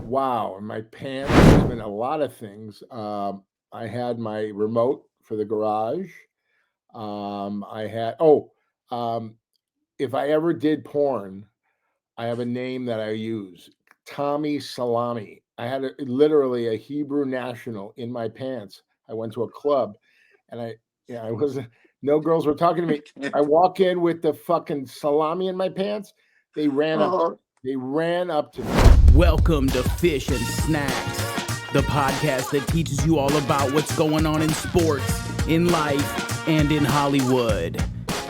Wow, in my pants, there's been a lot of things. I had my remote for the garage. I had um, if I ever did porn, I have a name that I use, Tommy Salami. I had literally a Hebrew national in my pants. I went to a club, and I was no girls were talking to me. I walk in with the fucking salami in my pants. They ran up. Oh, They ran up to me. Welcome to Fish and Snacks, the podcast that teaches you all about what's going on in sports, in life, and in Hollywood.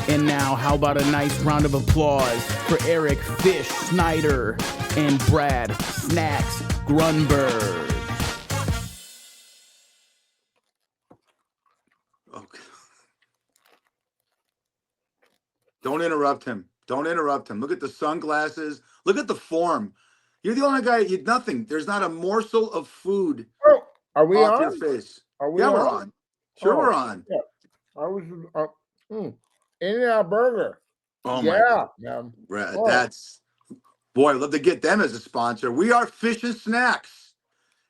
And now, how about a nice round of applause for Eric Fish Snyder and Brad Snacks Grunberg. okay. Don't interrupt him. Don't interrupt him. Look at the sunglasses. Look at the form. You're the only guy. You nothing. There's not a morsel of food Oh, are we off your on? face. Are we Yeah, we're on? on. Sure, Oh, we're on. yeah. I was In-N-Out Burger. Oh my Yeah, God, man. Brad, Oh, that's boy. I'd love to get them as a sponsor. We are Fish and Snacks.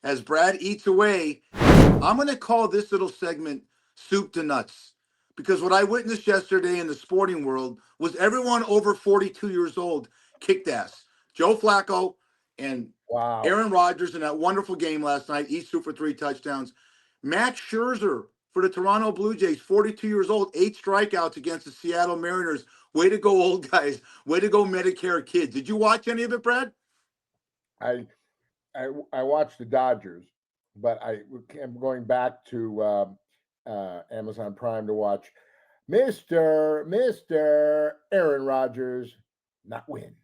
As Brad eats away, I'm going to call this little segment "Soup to Nuts" because what I witnessed yesterday in the sporting world was everyone over 42 years old kicked ass. Joe Flacco and wow. Aaron Rodgers in that wonderful game last night, each threw for 3 touchdowns. Max Scherzer for the Toronto Blue Jays, 42 years old, 8 strikeouts against the Seattle Mariners. Way to go, old guys. Way to go, Medicare kids. Did you watch any of it, Brad? I watched the Dodgers, but am going back to Amazon Prime to watch Mr. Aaron Rodgers not win.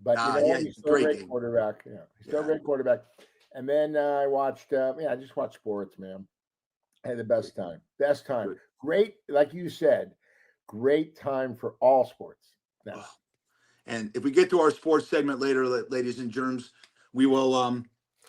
But Yeah, he's still a great great game. quarterback. Yeah, he's still a Yeah. great quarterback. And then I watched. I just watched sports, man. I had the best time. Best time. Good. Great, like you said, great time for all sports. Now, Oh. And if we get to our sports segment later, ladies and germs, we will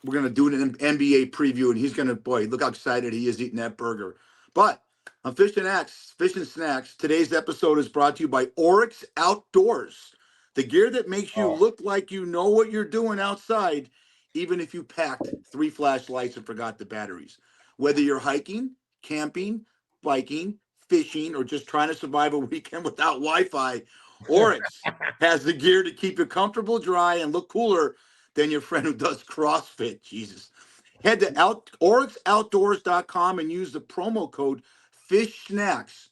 we're gonna do an NBA preview, and he's gonna look how excited he is eating that burger. But on Fish and Snacks, today's episode is brought to you by Oryx Outdoors, the gear that makes you look like you know what you're doing outside, even if you packed 3 flashlights and forgot the batteries. Whether you're hiking, camping, biking, fishing, or just trying to survive a weekend without Wi-Fi, Oryx has the gear to keep you comfortable, dry, and look cooler than your friend who does CrossFit. Jesus. Head to oryxoutdoors.com and use the promo code FISHSNACKS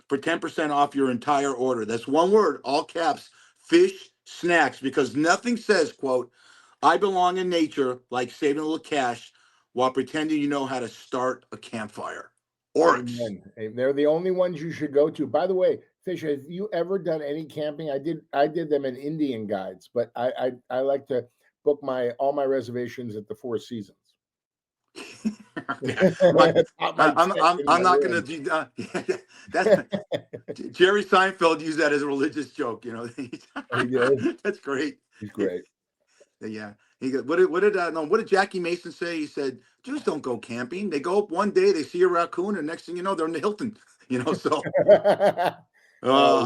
for 10% off your entire order. That's one word, all caps, Fish Snacks, because nothing says, quote, I belong in nature, like saving a little cash while pretending you know how to start a campfire. Oryx. amen. They're the only ones you should go to. By the way, Fish, have you ever done any camping? I did them in Indian guides, but I like to book all my reservations at the Four Seasons. I'm not going to do that. Jerry Seinfeld used that as a religious joke, you know. That's great. He's great. Yeah. He goes, what did Jackie Mason say? He said, Jews don't go camping. They go up one day, they see a raccoon, and next thing you know, they're in the Hilton. You know, so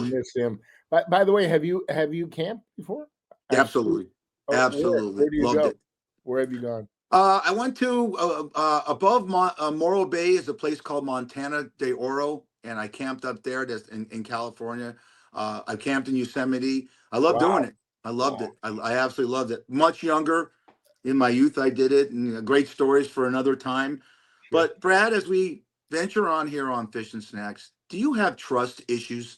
miss him. By the way, have you camped before? Absolutely. Absolutely. Where do you Loved go? it. Where have you gone? I went to above Morro Bay is a place called Montana de Oro, and I camped up there. That's in California. I camped in Yosemite. I love doing it. I loved it. I absolutely loved it. Much younger, in my youth, I did it, and great stories for another time. Sure. But Brad, as we venture on here on Fish and Snacks, do you have trust issues?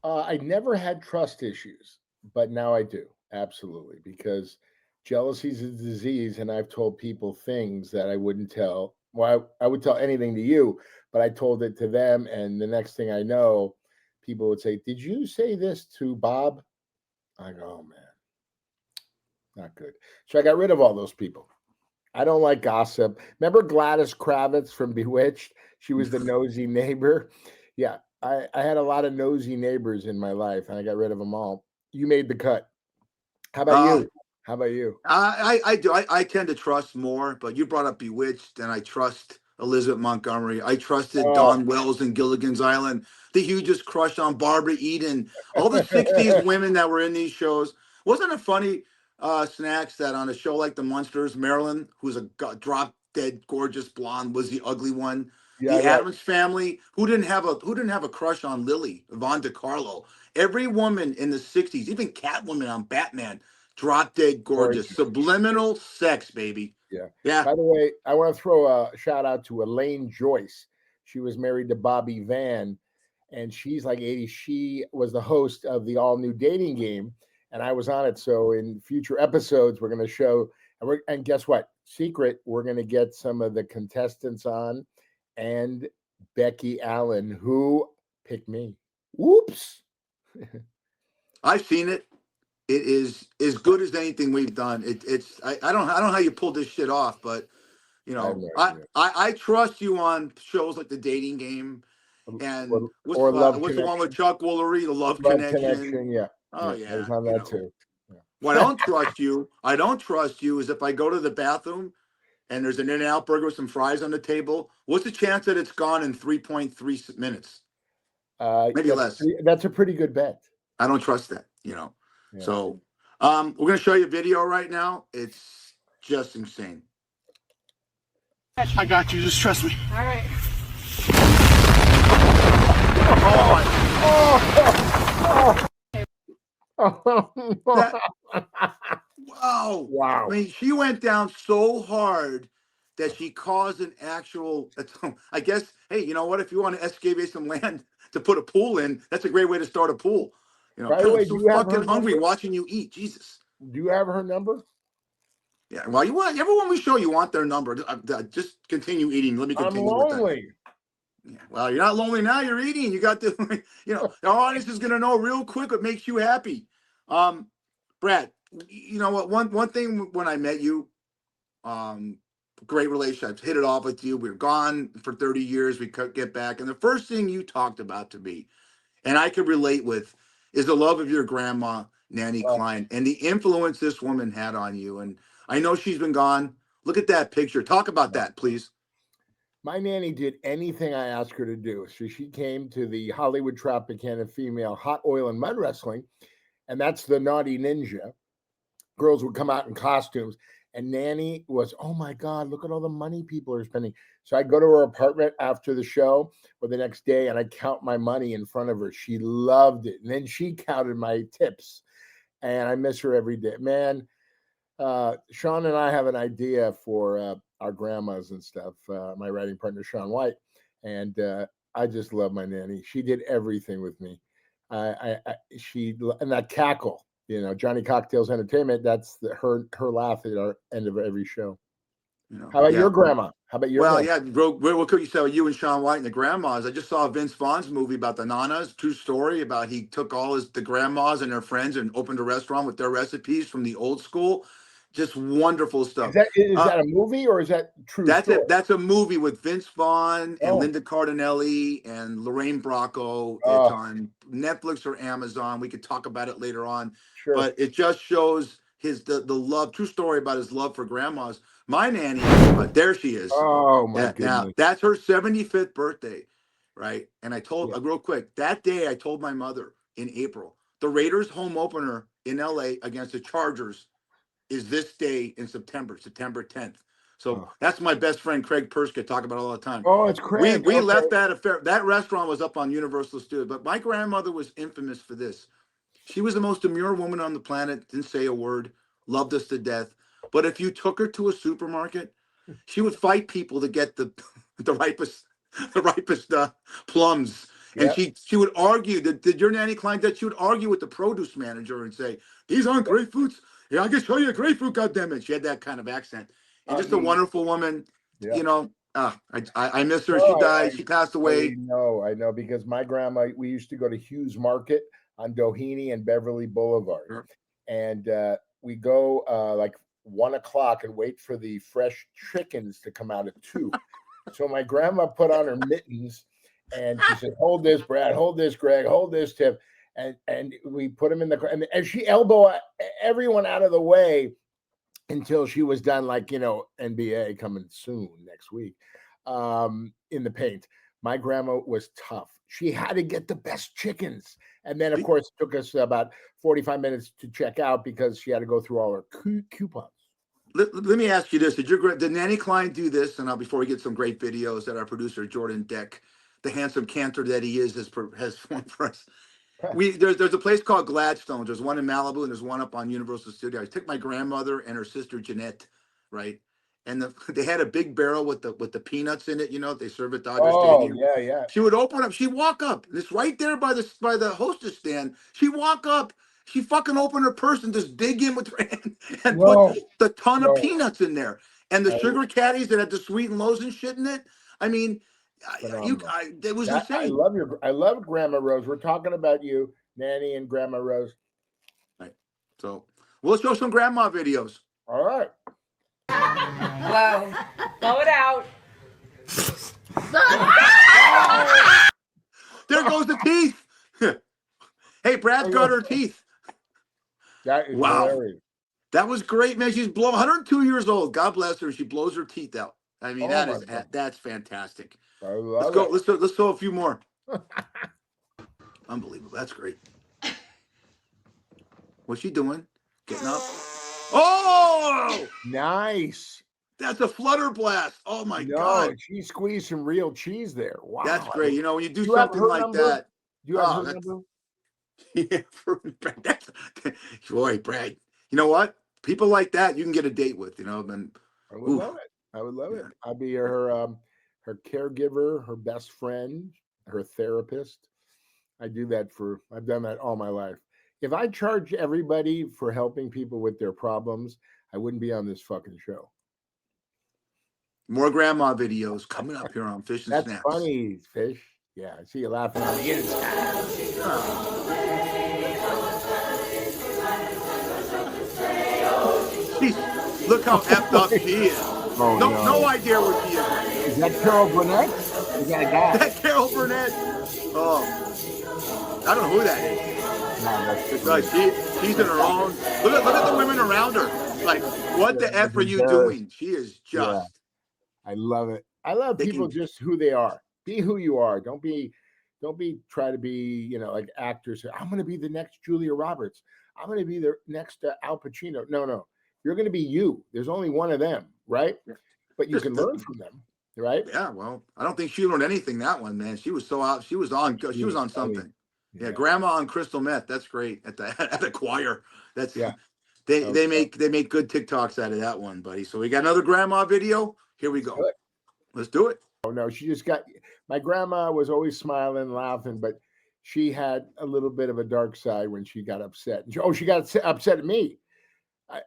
I never had trust issues, but now I do. Absolutely, because jealousy is a disease, and I've told people things that I wouldn't tell. Well, I would tell anything to you, but I told it to them, and the next thing I know, people would say, "Did you say this to Bob?" I go, "Oh man, not good." So I got rid of all those people. I don't like gossip. Remember Gladys Kravitz from Bewitched? She was the nosy neighbor. Yeah, I had a lot of nosy neighbors in my life, and I got rid of them all. You made the cut. How about you? How about you? I do. I tend to trust more, but you brought up Bewitched, and I trust Elizabeth Montgomery. I trusted Dawn Wells in Gilligan's Island. The hugest crush on Barbara Eden. All the 60s women that were in these shows. Wasn't it funny? snacks that on a show like The Munsters, Marilyn, who's a drop dead gorgeous blonde, was the ugly one. Yeah, The right. Addams Family, who didn't have a crush on Lily, Yvonne DiCarlo. Every woman in the 60s, even Catwoman on Batman, drop dead gorgeous. Subliminal sex, baby. Yeah. Yeah. By the way, I want to throw a shout out to Elaine Joyce. She was married to Bobby Van, and she's like 80. She was the host of the all new dating game, and I was on it. So in future episodes, we're going to show, and guess what? Secret, we're going to get some of the contestants on, and Becky Allen, who picked me. Whoops. I've seen it. It is as good as anything we've done. I don't know how you pulled this shit off, but you I have know, no idea. I trust you on shows like The Dating Game and Or Love what's the one with Connection. Chuck Woolery, The Love Connection. Yeah. Oh I was yeah, on that too. Yeah. Well, I don't trust you is if I go to the bathroom and there's an In-N-Out burger with some fries on the table. What's the chance that it's gone in 3.3 minutes? Maybe less. That's a pretty good bet. I don't trust that, you know. Yeah. So we're gonna show you a video right now. It's just insane. I got you. Just trust me. All right. Wow. Wow. I mean, she went down so hard that she caused an actual, I guess, hey, you know what? If you want to excavate some land to put a pool in, that's a great way to start a pool. You know, By the way, I'm so do you have fucking her hungry number? watching you eat. Jesus. Do you have her number? Yeah. Well, you want everyone we show you want their number. Just continue eating. Let me I'm continue with that. lonely. Yeah. Well, you're not lonely now. You're eating. You got to, you know, our audience is gonna know real quick what makes you happy. Brad, you know what? One thing when I met you, great relationship. Hit it off with you. We were gone for 30 years. We could get back, and the first thing you talked about to me, and I could relate with, is the love of your grandma, Nanny Klein, and the influence this woman had on you. And I know she's been gone. Look at that picture. Talk about that, please. My nanny did anything I asked her to do. So she came to the Hollywood Tropicana Female Hot Oil and Mud Wrestling, and that's the Naughty Ninja. Girls would come out in costumes, and Nanny was, oh my God, look at all the money people are spending. So I'd go to her apartment after the show or the next day, and I'd count my money in front of her. She loved it. And then she counted my tips, and I miss her every day. Man, Sean and I have an idea for our grandmas and stuff. My writing partner, Sean White, and I just love my nanny. She did everything with me. She and that cackle, you know, Johnny Cocktails Entertainment. That's her laugh at our end of every show. You know, How about your grandma? How about your? Well, grandma? yeah, what could you say? You and Sean White and the grandmas. I just saw Vince Vaughn's movie about the Nanas. True story about he took all the grandmas and their friends and opened a restaurant with their recipes from the old school. Just wonderful stuff. Is that a movie or is that true? That's a movie with Vince Vaughn and Oh. Linda Cardinelli and Lorraine Bracco. It's on Netflix or Amazon. We could talk about it later on. Sure. But it just shows the love, true story about his love for grandmas. My nanny, there she is. Oh my goodness. Now, that's her 75th birthday, right? And I told real quick, that day I told my mother in April, the Raiders home opener in LA against the Chargers is this day in September 10th. So that's my best friend Craig Perska talk about it all the time. Oh, it's Craig. We left that affair. That restaurant was up on Universal Studios, but my grandmother was infamous for this. She was the most demure woman on the planet, didn't say a word, loved us to death. But if you took her to a supermarket, she would fight people to get the ripest plums. And she would argue that did your nanny Klein that she would argue with the produce manager and say, these aren't grapefruits. Yeah, I can show you a grapefruit, goddammit. She had that kind of accent. And just a wonderful woman. You know, I miss her. She died. She passed away. I know because my grandma, we used to go to Hughes Market on Doheny and Beverly Boulevard. And we go like 1 o'clock and wait for the fresh chickens to come out at 2. So my grandma put on her mittens and she said, hold this, Brad, hold this, Greg, hold this, Tiff. And we put them in the, and she elbowed everyone out of the way until she was done, like, you know, NBA coming soon next week in the paint. My grandma was tough. She had to get the best chickens. And then, of course, it took us about 45 minutes to check out because she had to go through all her coupons. Let me ask you this. Did Nanny Klein do this? And before we get some great videos that our producer, Jordan Deck, the handsome cantor that he is, has formed for us. There's a place called Gladstone. There's one in Malibu and there's one up on Universal Studios. I took my grandmother and her sister Jeanette, right? And they had a big barrel with the peanuts in it. You know, they serve at Dodger Stadium. Yeah. She would open up. She'd walk up. It's right there by the hostess stand. She'd walk up. She fucking opened her purse and just dig in with her hand and put the ton of peanuts in there. And the sugar caddies that had the sweet and lows and shit in it. I mean, it was insane. I love Grandma Rose. We're talking about you, Nanny and Grandma Rose. Right. So we'll show some grandma videos. All right. Whoa. Blow it out. There goes the teeth. Hey, Brad's got her teeth. That is hilarious. That was great, man. She's 102 years old. God bless her. She blows her teeth out. I mean, that's fantastic. Let's go. Let's throw a few more. Unbelievable. That's great. What's she doing? Getting up. Oh, nice. That's a flutter blast. Oh my God. She squeezed some real cheese there. Wow. That's great. You know, when you do something like that. Do you have her number? Yeah, boy, Brad. You know what? People like that you can get a date with. You know, I would love it. I would love it. I'll be her caregiver, her best friend, her therapist. I've done that all my life. If I charge everybody for helping people with their problems, I wouldn't be on this fucking show. More grandma videos coming up here on Fish and Snacks. That's funny, Fish. Yeah, I see you laughing on the inside. Jeez, look how effed up she is. Oh, no idea where she is. Is that Carol Burnett? Is that a guy? That Carol Burnett. Oh, I don't know who that is. It's like she's in her own. Look at the women around her. Like, what the F are you doing? She is just. Yeah. I love it. I love people just who they are. Be who you are. Don't try to be, like actors. I'm going to be the next Julia Roberts. I'm going to be the next Al Pacino. No. You're going to be you. There's only one of them, right? But you can learn from them, right? Yeah. Well, I don't think she learned anything that one, man. She was so out. She was on something. Yeah. Grandma on crystal meth. That's great at the choir. That's They make good TikToks out of that one, buddy. So we got another grandma video. Here we go. Let's do it. Oh no, my grandma was always smiling and laughing, but she had a little bit of a dark side when she got upset. She got upset at me.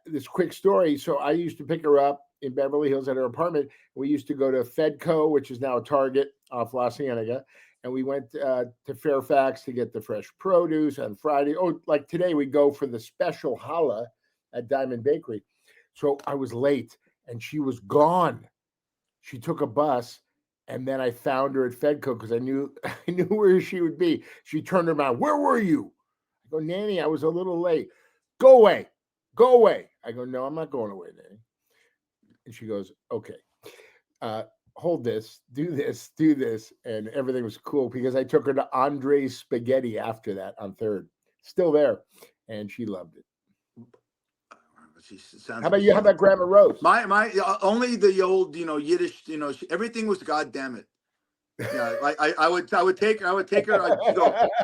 This quick story. So I used to pick her up in Beverly Hills at her apartment. We used to go to Fedco, which is now a Target off La Cienega. And we went to Fairfax to get the fresh produce on Friday. Oh, like today we go for the special challah at Diamond Bakery. So I was late and she was gone. She took a bus and then I found her at Fedco because I knew where she would be. She turned around. Where were you? I go, Nanny, I was a little late. Go away. I go, no, I'm not going away, Nanny. And she goes, okay. Hold this, do this. And everything was cool because I took her to Andre's Spaghetti after that on 3rd. Still there. And she loved it. How about you? How about Grandma Rose? My only the old, Yiddish, everything was God damn it. Yeah, I would take her.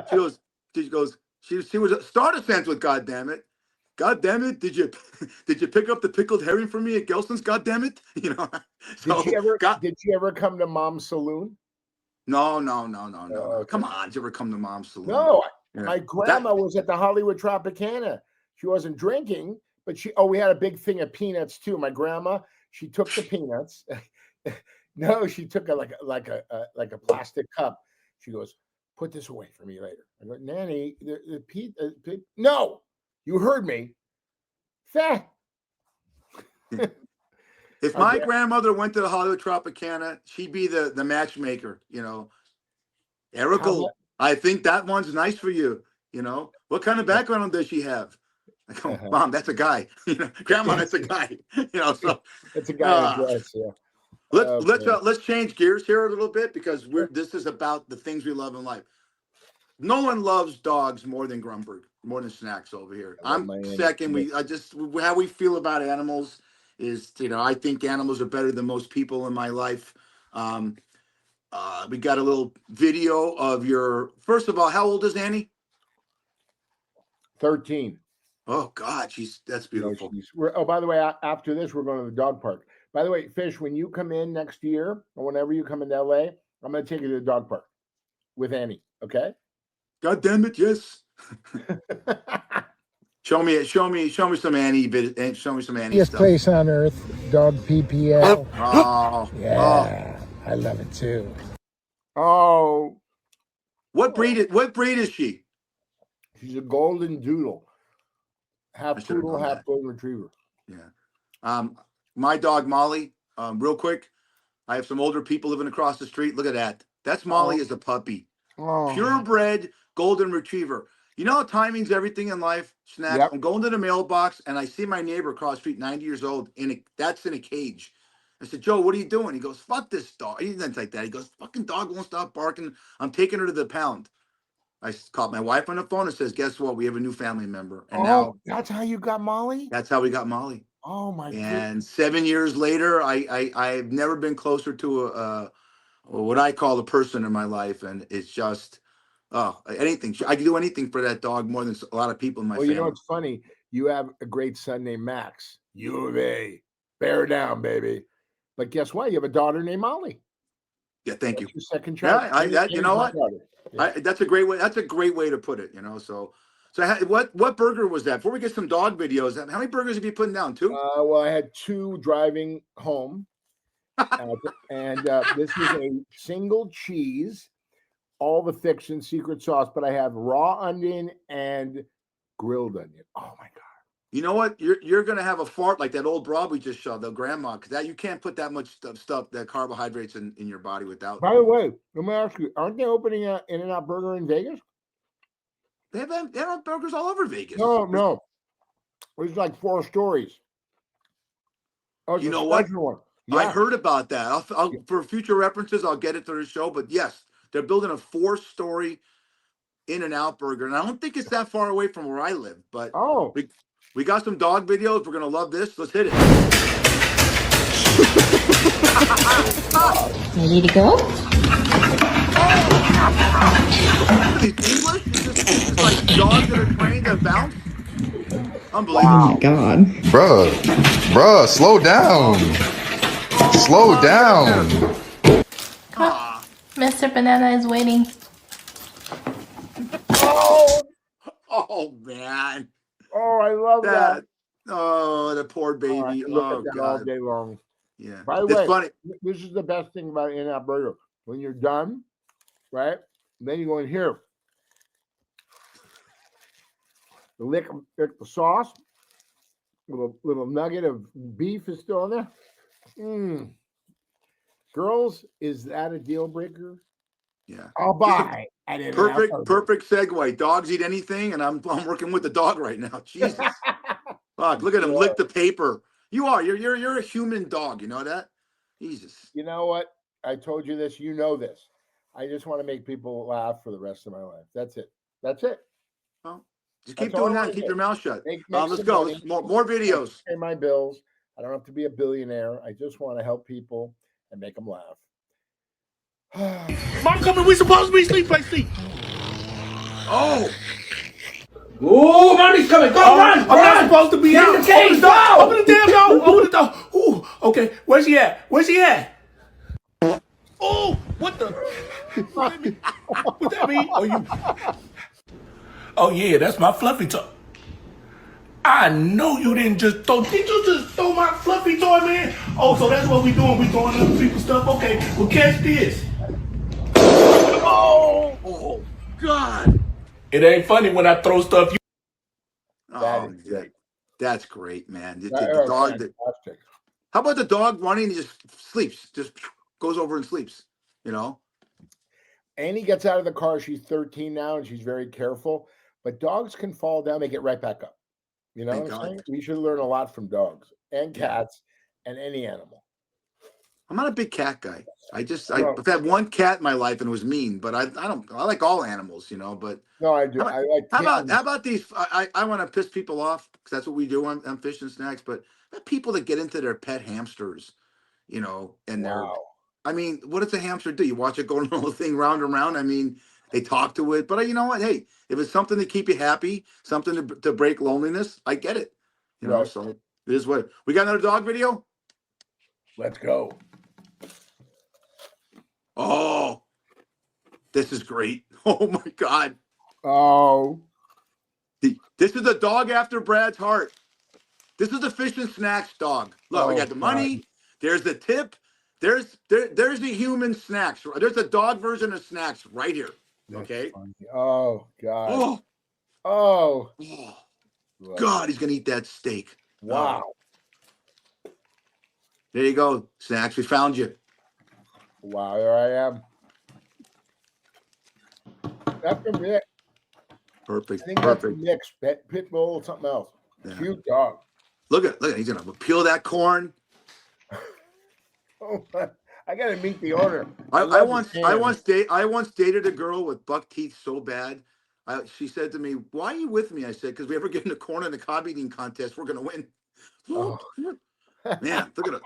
She was a starter sense with God damn it. God damn it! Did you pick up the pickled herring for me at Gelston's? God damn it! So, did she ever come to Mom's Saloon? No. Okay. Come on, did you ever come to Mom's Saloon? No. Yeah. My grandma was at the Hollywood Tropicana. She wasn't drinking, but we had a big thing of peanuts too. My grandma, she took the peanuts. No, she took like a plastic cup. She goes, put this away for me later. I go, Nanny, no. You heard me. Fat. If my grandmother went to the Hollywood Tropicana, she'd be the matchmaker, Erica, I think that one's nice for you, What kind of background does she have? I go, Mom, that's a guy. Grandma, that's a guy. So it's a guy in a dress, yeah. Let's change gears here a little bit because this is about the things we love in life. No one loves dogs more than Grumberg, more than Snacks over here. I'm second. How we feel about animals is, I think animals are better than most people in my life. We got a little video of first of all, how old is Annie? 13. Oh God, that's beautiful. By the way, after this, we're going to the dog park. By the way, Fish, when you come in next year or whenever you come into LA, I'm going to take you to the dog park with Annie. Okay? God damn it, yes. Show me some Annie. Show me some Annie stuff. Place on earth, dog PPL. Oh, yeah, I love it too. Oh, what breed is she? She's a golden doodle, half poodle, half golden retriever. Yeah. My dog Molly. Real quick, I have some older people living across the street. Look at that. That's Molly as a puppy. Purebred golden retriever. You know how timing's everything in life, Snacks? Yep. I'm going to the mailbox and I see my neighbor across the street, 90 years old, that's in a cage. I said, Joe, what are you doing? He goes, fuck this dog. He didn't like that. He goes, fucking dog won't stop barking. I'm taking her to the pound. I called my wife on the phone and says, guess what? We have a new family member. And now that's how you got Molly? That's how we got Molly. Oh my god. And 7 years later, I've never been closer to what I call a person in my life. And it's just anything. I can do anything for that dog more than a lot of people in my family. You know what's funny? You have a great son named Max. U of A. Bear down, baby. But guess what? You have a daughter named Molly. Yeah, thank you. Your second child. Yeah, you know what? Yeah. That's a great way. That's a great way to put it. So what burger was that? Before we get some dog videos, how many burgers have you putting down? 2? Well, I had 2 driving home, and this is a single cheese, all the fiction, secret sauce. But I have raw onion and grilled onion. Oh my god! You know what? You're gonna have a fart like that old broad we just showed, the grandma, because that you can't put that much stuff, that carbohydrates in your body without. By the way, let me ask you: aren't they opening an In-N-Out Burger in Vegas? They have burgers all over Vegas. No. There's like 4 stories. Oh, you know what? Yeah. I heard about that. I'll for future references, I'll get it to the show. But yes, they're building a 4-story In-N-Out Burger, and I don't think it's that far away from where I live. But we got some dog videos. We're gonna love this. Let's hit it. Ready to go? English? It's like dogs that are trained to bounce. Unbelievable. Oh my god. Bruh, slow down. Slow down. Mr. Banana is waiting. Oh man. Oh, I love that. Oh, the poor baby. Look at that all day long. Yeah. By the way, funny. This is the best thing about In-N-Out Burger. When you're done, right? Then you go in here. Lick the sauce. Little nugget of beef is still in there. Girls, is that a deal breaker? Yeah. I'll buy. Perfect segue. Dogs eat anything, and I'm working with the dog right now. Jesus. Fuck, look at him lick the paper. You're a human dog. You know that? Jesus. You know what? I told you this. You know this. I just want to make people laugh for the rest of my life. That's it. Well, just keep doing that and keep your mouth shut. Let's go. More videos. Pay my bills. I don't have to be a billionaire. I just want to help people and make them laugh. Mom coming, we supposed to be sleep. Oh, mommy's coming. Go run. I'm not supposed to be out. The cage. Open the damn door. Open the door. Ooh, okay. Where's he at? Oh, what the? What that mean? Oh yeah, that's my fluffy toy. I know you didn't just throw. Did you just throw my fluffy toy, man? Oh, so that's what we doing. We throwing other people's stuff. Okay, well catch this. Oh, God. It ain't funny when I throw stuff. That's great, man. The dog. How about the dog running and just sleeps? Just goes over and sleeps. You know. Annie gets out of the car. She's 13 now, and she's very careful. But dogs can fall down; they get right back up. You know what I'm saying? We should learn a lot from dogs and cats and any animal. I'm not a big cat guy. No. I've had one cat in my life and it was mean, but I like all animals, but No, I do. how about, I like kittens. how about these? I want to piss people off because that's what we do on Fish and Snacks, but people that get into their pet hamsters, and Wow. I mean, what does a hamster do? You watch it go the whole thing round and round. I mean, they talk to it, but you know what? Hey, if it's something to keep you happy, something to break loneliness, I get it. Right. So it is what we got. Another dog video. Let's go. Oh, this is great. Oh my God. Oh. This is a dog after Brad's heart. This is the Fish and Snacks dog. Look, we got the money. God. There's the tip. There's the human snacks. There's a dog version of snacks right here. That's Okay. funny. Oh God. Oh, Oh. God, he's gonna eat that steak. Wow. There you go, Snacks. We found you. Wow. There I am. That's a mix. I Perfect. think that's a Perfect. mix. Pit bull, something else. Yeah. Cute dog. Look at. He's gonna peel that corn. Oh, I gotta meet the owner. I once dated a girl with buck teeth so bad. She said to me, "Why are you with me?" I said, "Because we ever get in the corn in the cob eating contest, we're gonna win." Oh. Man, look at it.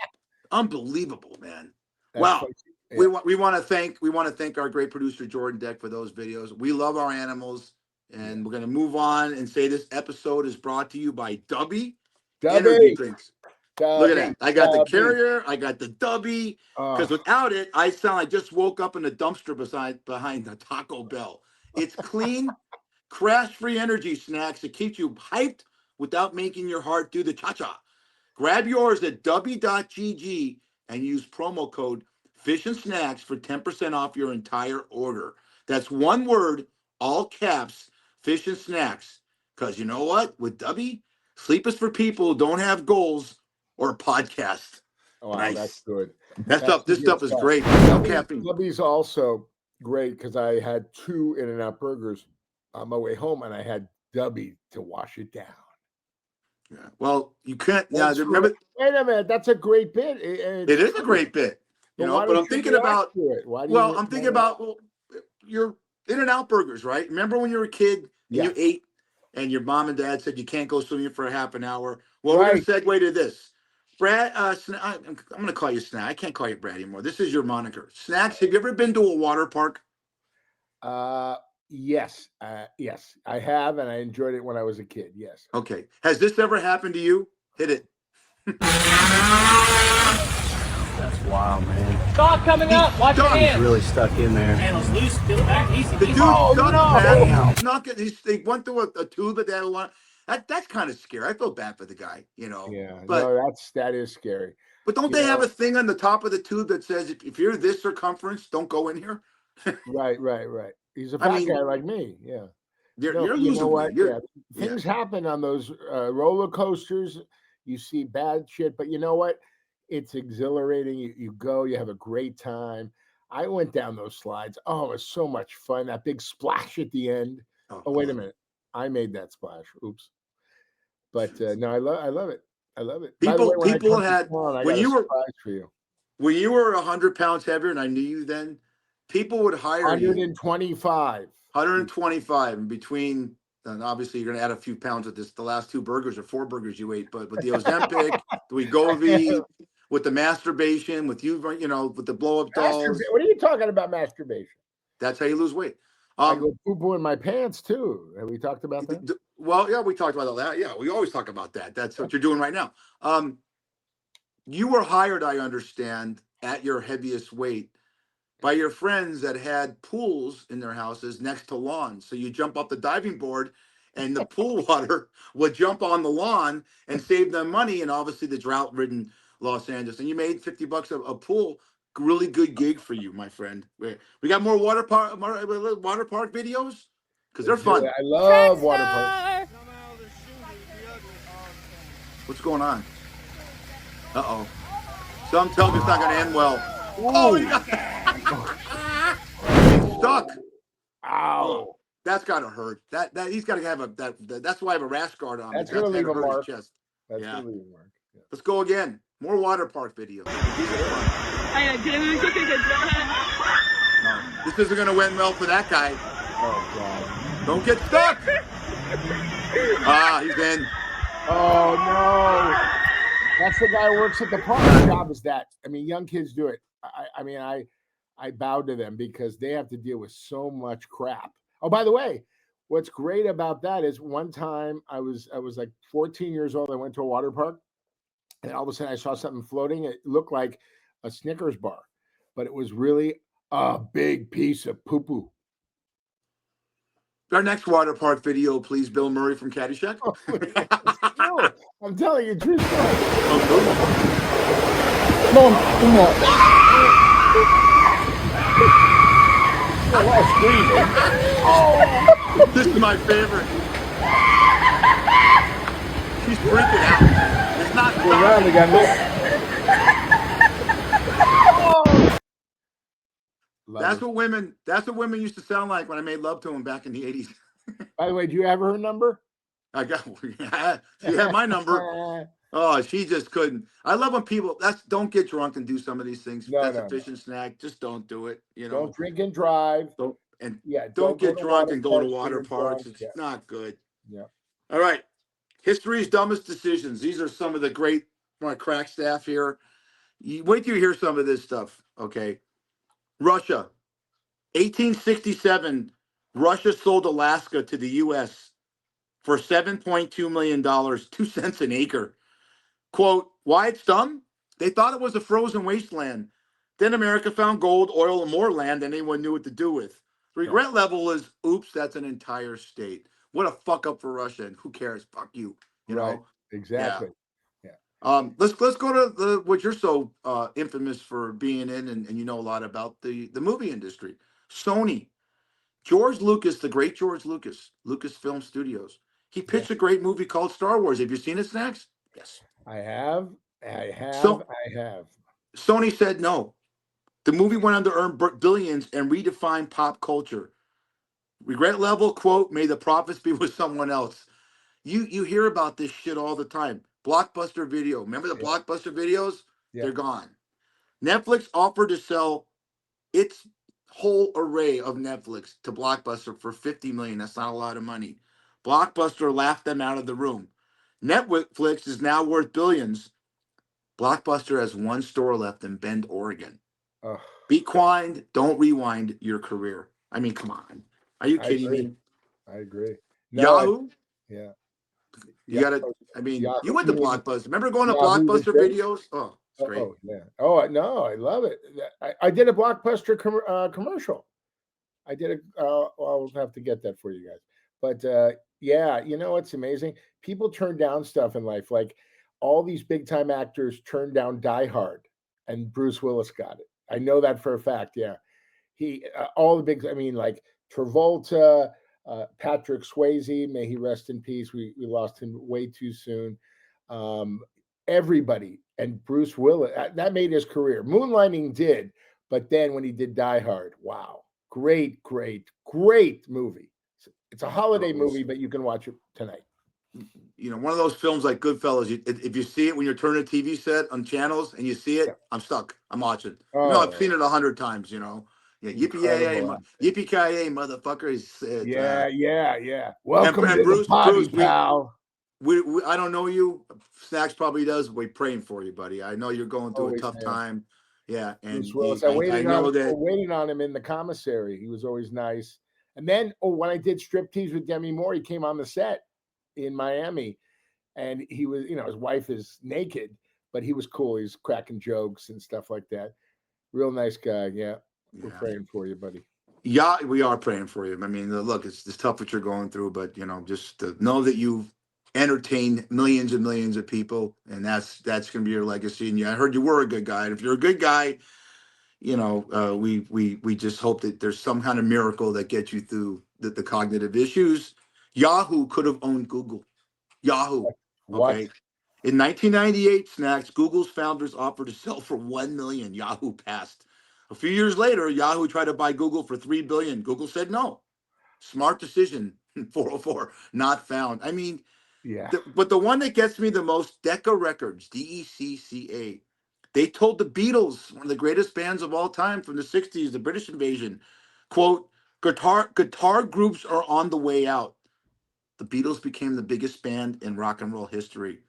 Unbelievable, man. That's Wow. like- yeah. We want to thank our great producer Jordan Deck for those videos. We love our animals, and we're gonna move on and say this episode is brought to you by Dubby Energy Drinks. Look at that. I got the carrier, I got the Dubby. Because without it, I sound like I just woke up in a dumpster behind the Taco Bell. It's clean, crash-free energy snacks that keeps you hyped without making your heart do the cha-cha. Grab yours at dubby.gg and use promo code Fish and Snacks for 10% off your entire order. That's one word, all caps, Fish and Snacks. Because you know what? With Dubby, sleep is for people who don't have goals or a podcast. Wow, Nice. that's good. This That's stuff is stuff. great. No caffeine. Libby's also great because I had 2 In-N-Out burgers on my way home, and I had Dubby to wash it down. Yeah. Well, you can't. Yeah, remember. Wait a minute, that's a great bit. It is a great bit, why but don't I'm you thinking react about. to it? Why do Well, you, I'm thinking about your In-N-Out burgers, right? Remember when you were a kid and Yeah. you ate, and your mom and dad said you can't go swimming for a half an hour. Well, Right. we're gonna segue to this. Brad, I'm gonna call you Snack. I can't call you Brad anymore. This is your moniker. Snacks. Have you ever been to a water park? Yes, yes, I have, and I enjoyed it when I was a kid. Yes. Okay. Has this ever happened to you? Hit it. That's wild, man. Stop coming up. Watch your done. hands. Really stuck in there. Handles loose. Peel it back. Easy. The dude, He's not getting. They went through a tube that they had a lot. That's kind of scary. I feel bad for the guy, Yeah, But no, that is scary. but don't You they have know- a thing on the top of the tube that says if you're this circumference, don't go in here? Right. He's a I fat mean, guy like me. Yeah. You're No, you're you losing know weight. what? You're- Yeah, things happen on those roller coasters. You see bad shit, but you know what? It's exhilarating. You go, you have a great time. I went down those slides. Oh, it was so much fun. That big splash at the end. Oh, wait a minute. I made that splash. Oops. But no, I love it. I love it. By the People- way, when I people come to had- town, I when got you a were- surprise for you. When you were 100 pounds heavier, and I knew you then, people would hire you 125. 125 in between. And obviously, you're going to add a few pounds with this. The last 2 burgers or 4 burgers you ate, but with the Ozempic, the Wegovy, with the masturbation, with you, with the blow up dolls. What are you talking about? Masturbation. That's how you lose weight. I go poo poo in my pants too. Have we talked about that? Well, yeah, we talked about that. Yeah, we always talk about that. That's what you're doing right now. You were hired, I understand, at your heaviest weight by your friends that had pools in their houses next to lawns. So you jump up the diving board and the pool water would jump on the lawn and save them money. And obviously the drought-ridden Los Angeles. And you made $50 a pool. Really good gig for you, my friend. We got more water park videos? Because they're fun. I love water parks. What's going on? Uh-oh. Some tell me it's not going to end well. Oh, you got stuck. Ow. That's got to hurt. That he's got to have that's why I have a rash guard on. That's Because gonna leave gotta a hurt his mark. chest. That's Yeah. gonna leave a mark. Yeah. Let's go again. More water park videos. These are fun. No, this isn't going to win well for that guy. Oh God. Don't get stuck. He's in. Oh no. That's the guy who works at the park. His job is that. I mean, young kids do it. I bow to them because they have to deal with so much crap. Oh, by the way, what's great about that is one time I was like 14 years old. I went to a water park, and all of a sudden I saw something floating. It looked like a Snickers bar, but it was really a big piece of poo-poo. Our next water park video, please, Bill Murray from Caddyshack. No, I'm telling you, true story. Oh, this is my favorite. She's freaking out. It's not That's what women used to sound like when I made love to them back in the 80s. By the way, do you have her number? She had my number. Oh, she just couldn't. I love when people don't get drunk and do some of these things. That's a fish and snack. Just don't do it. You know, don't drink and drive. Don't get drunk and go to water parks. It's not good. Yeah. All right. History's dumbest decisions. These are some of the great crack staff here. Wait till you hear some of this stuff. Okay. Russia, 1867. Russia sold Alaska to the U.S. for $7.2 million, 2 cents an acre. Quote, why it's dumb? They thought it was a frozen wasteland. Then America found gold, oil, and more land than anyone knew what to do with. The regret level is, oops, that's an entire state. What a fuck up for Russia, and who cares? Fuck you. You know? Exactly. Yeah. Let's go to what you're so infamous for being in, and you know a lot about the movie industry. Sony. George Lucas, the great George Lucas, Lucasfilm Studios. He pitched a great movie called Star Wars. Have you seen it, Snacks? Yes. I have. Sony said no. The movie went on to earn billions and redefine pop culture. Regret level, quote, may the profits be with someone else. You hear about this shit all the time. Blockbuster Video. Remember the Blockbuster videos? Yeah. They're gone. Netflix offered to sell its whole array of Netflix to Blockbuster for $50 million. That's not a lot of money. Blockbuster laughed them out of the room. Netflix is now worth billions. Blockbuster has one store left in Bend, Oregon. Be quiet. Don't rewind your career. I mean, come on. Are you kidding me? I agree. Yahoo? You got to, I mean, Yahoo. You went to Blockbuster. Remember going to Blockbuster videos? Oh, it's great. Oh, yeah. Oh, no, I love it. I did a Blockbuster commercial. I did I'll have to get that for you guys. But yeah, you know what's amazing? People turn down stuff in life. Like all these big time actors turned down Die Hard, and Bruce Willis got it. I know that for a fact. Yeah, he all the big. I mean, like Travolta, Patrick Swayze. May he rest in peace. We lost him way too soon. Everybody, and Bruce Willis, that made his career. Moonlighting did, but then when he did Die Hard, wow, great movie. It's a holiday movie, but you can watch it tonight. You know, one of those films like Goodfellas, if you see it when you're turning a TV set on channels and you see it, I'm stuck. I'm watching. You know, I've seen it 100 times, you know. Yeah, yippee-ki-yay, motherfuckers. Yeah. Welcome to the party, pal. We I don't know you. Snacks probably does. We're praying for you, buddy. I know you're going through a tough time. Yeah, and I waited on him in the commissary. He was always nice. And then, when I did Striptease with Demi Moore, he came on the set in Miami, and he was, his wife is naked, but he was cool. He's cracking jokes and stuff like that. Real nice guy. Yeah, we're praying for you, buddy. Yeah, we are praying for you. I mean, look, it's tough what you're going through, but just know that you've entertained millions and millions of people, and that's going to be your legacy. And I heard you were a good guy. And if you're a good guy, we just hope that there's some kind of miracle that gets you through the cognitive issues. Yahoo could have owned Google. Yahoo. What? Okay. In 1998, Snacks, Google's founders offered to sell for $1 million. Yahoo passed. A few years later, Yahoo tried to buy Google for $3 billion. Google said no. Smart decision. 404, not found. I mean, Yeah. But the one that gets me the most, Decca Records, DECCA. They told the Beatles, one of the greatest bands of all time from the 60s, the British invasion, quote, guitar groups are on the way out. The Beatles became the biggest band in rock and roll history.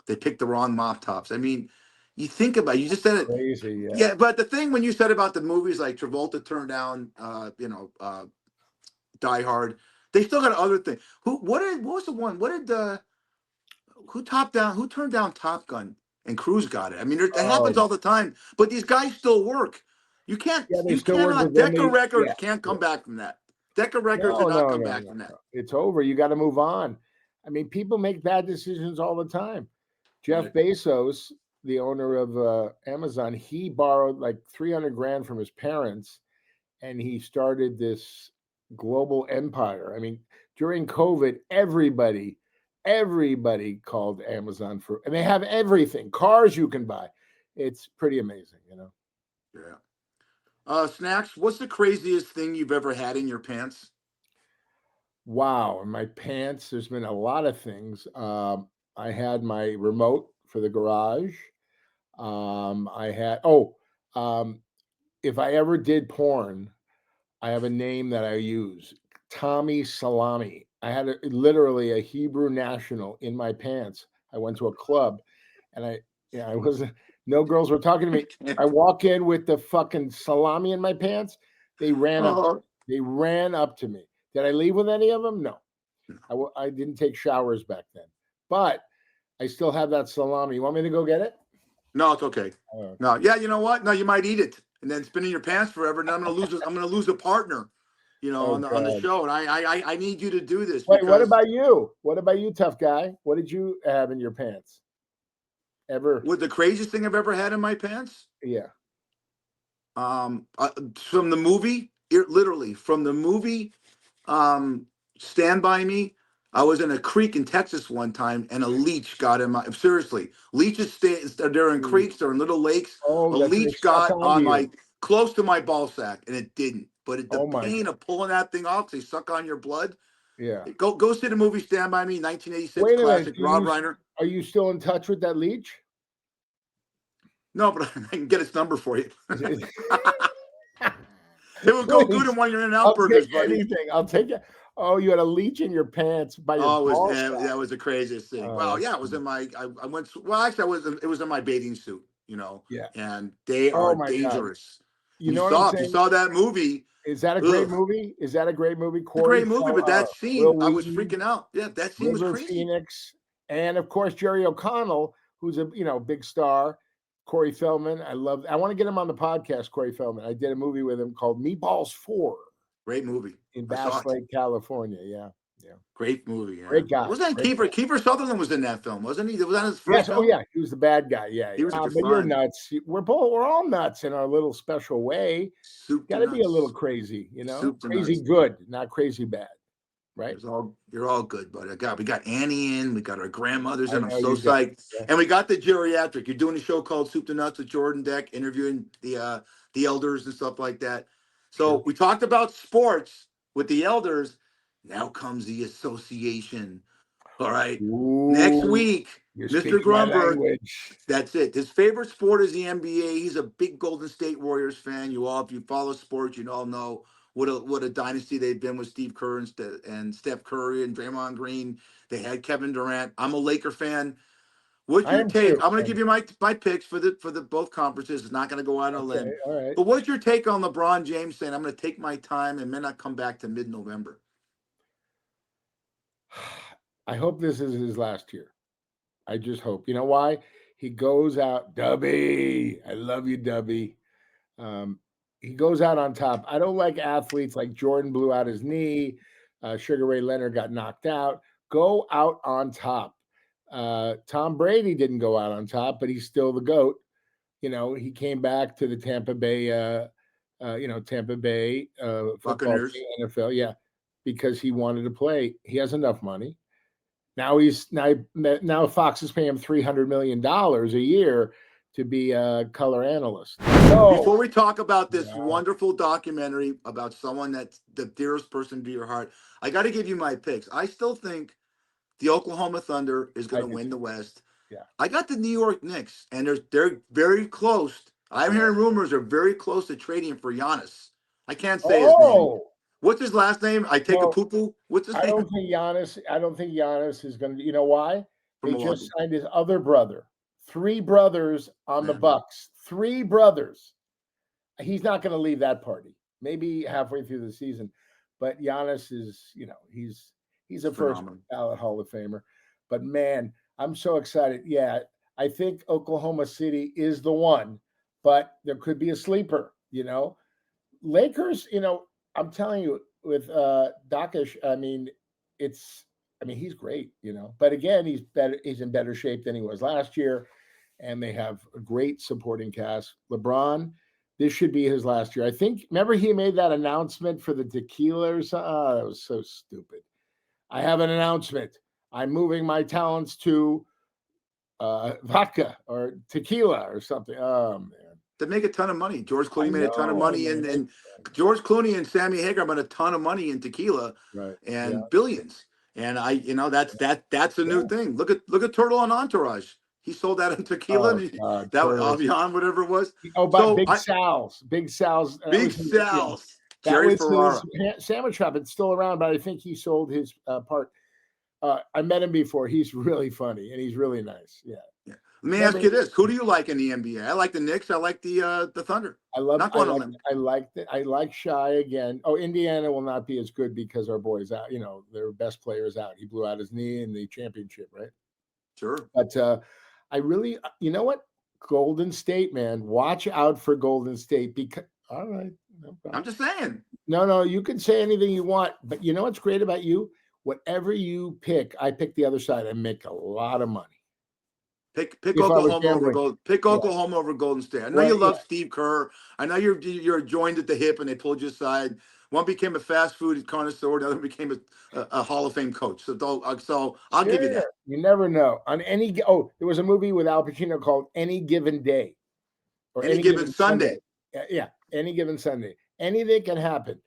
They picked the wrong mop tops. I mean, you think about it, you just said it. Crazy. Yeah. Yeah, but the thing when you said about the movies like Travolta turned down Die Hard, they still got other things. What was the one? What did who turned down Top Gun and Cruise got it? I mean, that happens Oh, all the time, but these guys still work. yeah. They You still work, cannot, but then Decca Records yeah. can't come back from that. Decca Records did No, not no, come no, back no, from that. no. It's over. You got to move on. I mean, people make bad decisions all the time. Jeff Right. Bezos, the owner of Amazon, he borrowed like 300 grand from his parents, and he started this global empire. I mean, during COVID, everybody called Amazon for, and they have everything, cars you can buy. It's pretty amazing, you know. Yeah. Snacks, what's the craziest thing you've ever had in your pants? Wow, in my pants, there's been a lot of things. I had my remote for the garage. I had, if I ever did porn, I have a name that I use, Tommy Salami. I had literally a Hebrew national in my pants. I went to a club, and I was no girls were talking to me. I walk in with the fucking salami in my pants. They ran up. Oh, They ran up to me. Did I leave with any of them? No. I didn't take showers back then, but I still have that salami. You want me to go get it? no, it's okay. Oh, No, yeah, you know what? No, you might eat it and then spin in your pants forever, and I'm gonna lose a partner, oh on the God. show, and I need you to do this Wait, what because about you? What about you, tough guy? What did you have in your pants? Ever? what the craziest thing I've ever had in my pants, Yeah. from the movie, literally from the movie, Stand By Me. I was in a creek in Texas one time, and a leech got in my. Seriously, leeches they're in creeks, they're in little lakes. A Oh, that they leech suck got onto on you. my close to my ball sack, and it didn't. But the Oh my pain God. of pulling that thing off, they suck on your blood. Yeah. Go see the movie Stand By Me, 1986 Wait a minute. classic, Rob Reiner. Are you still in touch with that leech? No, but I can get its number for you. Is it- It would go good Please, in one of your In-N-Out I'll burgers, take buddy. anything. I'll take it. Oh, you had a leech in your pants by your Oh, balls. that was the craziest thing. Oh, Well, that's yeah, it was in my. I went. Well, actually, it was in my bathing suit. yeah. And they Oh are my God. dangerous. You know what I'm If you saying? saw that movie, Is that a great ugh, movie? Is that a great movie? it's a great movie. But that Will scene, I was Wheaton, freaking out. Yeah, that scene was River crazy. Phoenix, and of course Jerry O'Connell, who's a big star. Corey Feldman, I want to get him on the podcast. Corey Feldman, I did a movie with him called Meatballs 4 Great movie. in I saw Bass it. Lake, California. Yeah. Great movie. Yeah. Great guy. Wasn't that Great Kiefer? guy. Kiefer Sutherland was in that film, wasn't he? Was that his first Yes. film? Oh yeah, he was the bad guy. Yeah. He was Yeah. just But you're fine. nuts. We're all nuts in our little special way. Soup to Got to be a little nuts. crazy, Soup to crazy nuts. good, not crazy bad. Right? You're all good, buddy. We got Annie in, we got our grandmothers in. I I'm know so you got. psyched. Yeah. And we got the geriatric. You're doing a show called Soup to Nuts with Jordan Deck, interviewing the elders and stuff like that. So Sure. we talked about sports with the elders. Now comes the association. All right. Next Ooh, week, you're Mr. speaking my Grunberg. language. That's it. His favorite sport is the NBA. He's a big Golden State Warriors fan. If you follow sports, you all know what a dynasty they've been with Steve Kerr and Steph Curry and Draymond Green. They had Kevin Durant. I'm a Laker fan. What's I your am take? too. I'm going to give you my picks for the both conferences. It's not going to go out on a Okay. limb. All right. But what's your take on LeBron James saying, I'm going to take my time and may not come back to mid-November? I hope this is his last year. I just hope. You know why? He goes out, Dubby. I love you, Dubby. He goes out on top. I don't like athletes like Jordan blew out his knee. Sugar Ray Leonard got knocked out. Go out on top. Tom Brady didn't go out on top, but he's still the GOAT. He came back to the Tampa Bay, football Buccaneers. team, NFL, yeah, because he wanted to play. He has enough money. Now Fox is paying him $300 million a year to be a color analyst. Before we talk about this Yeah. wonderful documentary about someone that's the dearest person to your heart, I got to give you my picks. I still think the Oklahoma Thunder is going I to do win too. the West. Yeah. I got the New York Knicks, and they're very close. I'm hearing rumors they're very close to trading for Giannis. I can't say his name. Oh, What's his last name? I take a no, poo-poo. What's his I name? don't think Giannis. I don't think Giannis is going to. You know why? From They just Milwaukee. signed his other brother. 3 brothers on the Yeah. Bucks. 3 brothers. He's not going to leave that party. Maybe halfway through the season, but Giannis is. He's a first Phenomenal. ballot Hall of Famer. But man, I'm so excited. Yeah, I think Oklahoma City is the one, but there could be a sleeper. Lakers. I'm telling you, with Dokish, he's great. But again, he's better. He's in better shape than he was last year, and they have a great supporting cast. LeBron, this should be his last year. I think. Remember, he made that announcement for the tequila or something. Oh, that was so stupid. I have an announcement. I'm moving my talents to vodka or tequila or something. Oh man. They make a ton of money. George I Clooney made a ton of know, money, man. and George Clooney and Sammy Hagar made a ton of money in tequila Right. and billions. And that's a new thing. Look at Turtle on Entourage. He sold that in tequila. Oh, And God, that Turtles. Avion, whatever it was. Oh, but So Big Sal's. Big Sal's. Big Sal's, That Jerry was Ferrara. his sandwich shop. It's still around, but I think he sold his part. I met him before. He's really funny and he's really nice. Yeah. Let me ask you this: who do you like in the NBA? I like the Knicks. I like the Thunder. I love. Not I going on like. limb. I like Shy again. Oh, Indiana will not be as good because our boy's out. Their best player's out. He blew out his knee in the championship, right? Sure. But I really, you know what? Golden State, man, watch out for Golden State because. All right. No problem. I'm just saying. No, you can say anything you want, but you know what's great about you? Whatever you pick, I pick the other side. I make a lot of money. Pick If I was Oklahoma over gambling. Golden. Pick Oklahoma over Golden State. I know Well, you love Steve Kerr. I know you're joined at the hip, and they pulled you aside. One became a fast food connoisseur. The other became a Hall of Fame coach. So I'll give you that. You never know. There was a movie with Al Pacino called Any Given Day, or Any given Sunday. Yeah, Any Given Sunday. Anything can happen.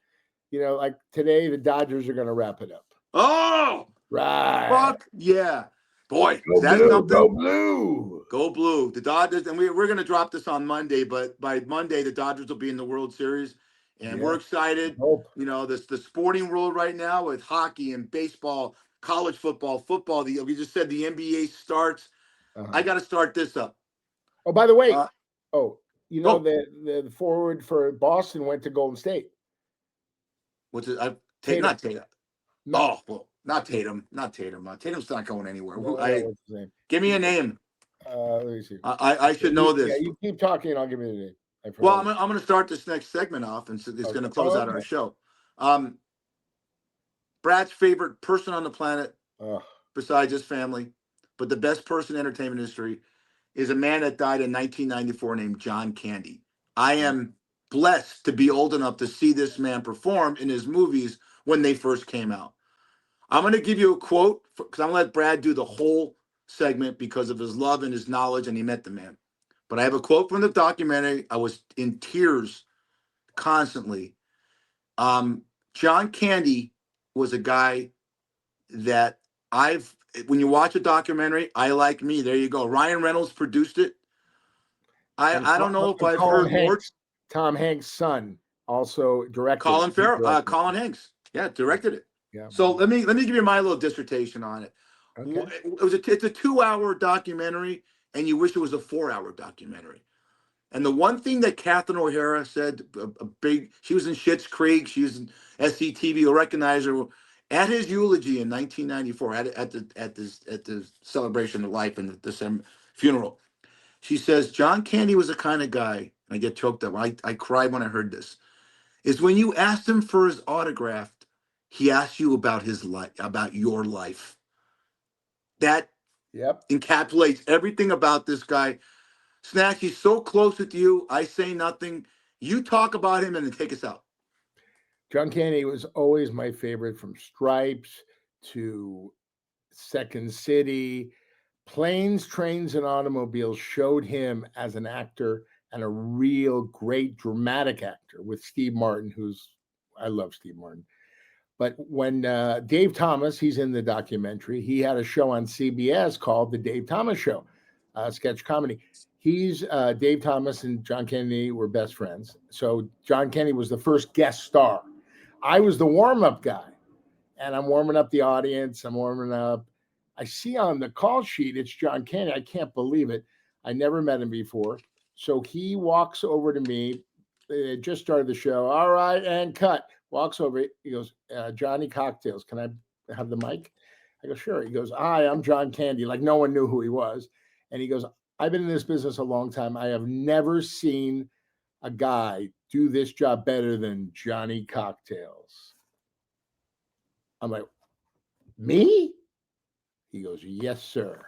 Like today, the Dodgers are going to wrap it up. Oh, right! Fuck yeah, boy, Go is that blue, something? Go blue! Go blue! The Dodgers, and we're going to drop this on Monday, but by Monday, the Dodgers will be in the World Series, and we're excited. The sporting world right now with hockey and baseball, college football. We just said the NBA starts. I got to start this up. Oh, by the way, the forward for Boston went to Golden State. What's it? Tatum. Not Tatum. No. Oh, well, not Tatum. Not Tatum. Tatum's not going anywhere. What's his name? Give me a name. Let me see. I should know this. Yeah, you keep talking, and I'll give you the name. Well, I'm going to start this next segment off, and so it's going to close out our show. Brad's favorite person on the planet, besides his family, but the best person in entertainment history, is a man that died in 1994 named John Candy. I am blessed to be old enough to see this man perform in his movies when they first came out. I'm going to give you a quote because I'm going to let Brad do the whole segment because of his love and his knowledge, and he met the man. But I have a quote from the documentary. I was in tears constantly. John Candy was a guy that when you watch a documentary, I Like Me. There you go. Ryan Reynolds produced it. I don't know if I've heard more. Tom Hanks' son also directed. Colin Hanks. Yeah, directed it. Yeah. So let me give you my little dissertation on it. Okay. It's a 2-hour documentary, and you wish it was a 4-hour documentary. And the one thing that Catherine O'Hara said, she was in Schitt's Creek, she was in SCTV, you'll recognize her, at his eulogy in 1994, at the celebration of life and the December funeral. She says, John Candy was the kind of guy, and I get choked up, I cried when I heard this, is when you asked him for his autograph, he asked you about his life, about your life. That encapsulates everything about this guy. Snacks, he's so close with you. I say nothing. You talk about him and then take us out. John Candy was always my favorite, from Stripes to Second City. Planes, Trains, and Automobiles showed him as an actor and a real great dramatic actor with Steve Martin, I love Steve Martin. But when Dave Thomas, he's in the documentary, he had a show on CBS called The Dave Thomas Show, sketch comedy. He's Dave Thomas and John Kennedy were best friends. So John Kennedy was the first guest star. I was the warm-up guy, and I'm warming up the audience. I'm warming up. I see on the call sheet, it's John Kennedy. I can't believe it. I never met him before. So he walks over to me. They just started the show. All right, and cut. Walks over. He goes, Johnny Cocktails. Can I have the mic? I go, sure. He goes, hi, I'm John Candy. Like no one knew who he was. And he goes, I've been in this business a long time. I have never seen a guy do this job better than Johnny Cocktails. I'm like, me? He goes, yes, sir.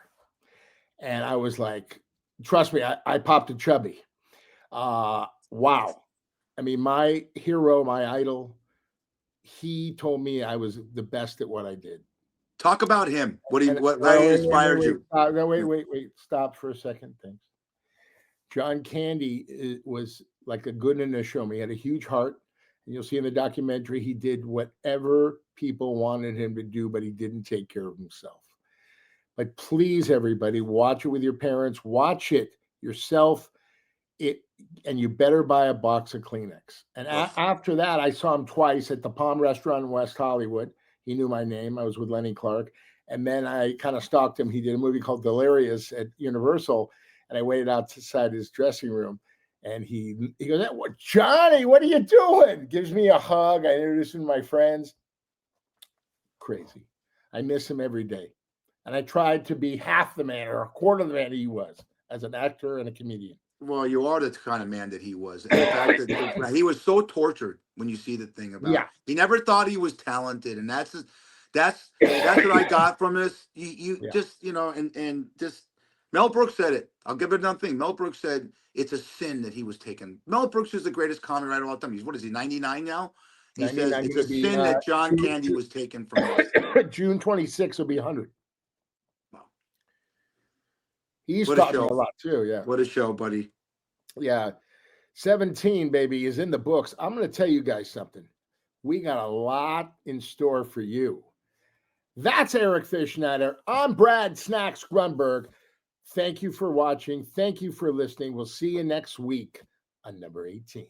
And I was like, trust me, I popped a chubby. Wow. I mean, my hero, my idol, he told me I was the best at what I did. Talk about him. How he inspired you. Wait. Stop for a second. Thanks. John Candy was like a good in a show. He had a huge heart. And you'll see in the documentary, he did whatever people wanted him to do, but he didn't take care of himself. But please, everybody, watch it with your parents. Watch it yourself. And you better buy a box of Kleenex. And after that, I saw him twice at the Palm Restaurant in West Hollywood. He knew my name. I was with Lenny Clark. And then I kind of stalked him. He did a movie called Delirious at Universal. And I waited outside his dressing room. And he goes, Johnny, what are you doing? Gives me a hug. I introduced him to my friends. Crazy. I miss him every day. And I tried to be half the man or a quarter of the man he was as an actor and a comedian. Well, you are the kind of man that he was. And the fact that he was so tortured when you see the thing about he never thought he was talented. And that's what I got from this. Just, and just Mel Brooks said it. I'll give it another thing. Mel Brooks said it's a sin that he was taken. Mel Brooks is the greatest comic writer of all time. What is he, 99 now? He says it's a sin that John Candy was taken from us. June 26th will be 100. Wow. He's talking a lot too. Yeah. What a show, buddy. Yeah. 17, baby, is in the books. I'm going to tell you guys something. We got a lot in store for you. That's Eric Fischnatter. I'm Brad Snacks Grunberg. Thank you for watching. Thank you for listening. We'll see you next week on number 18.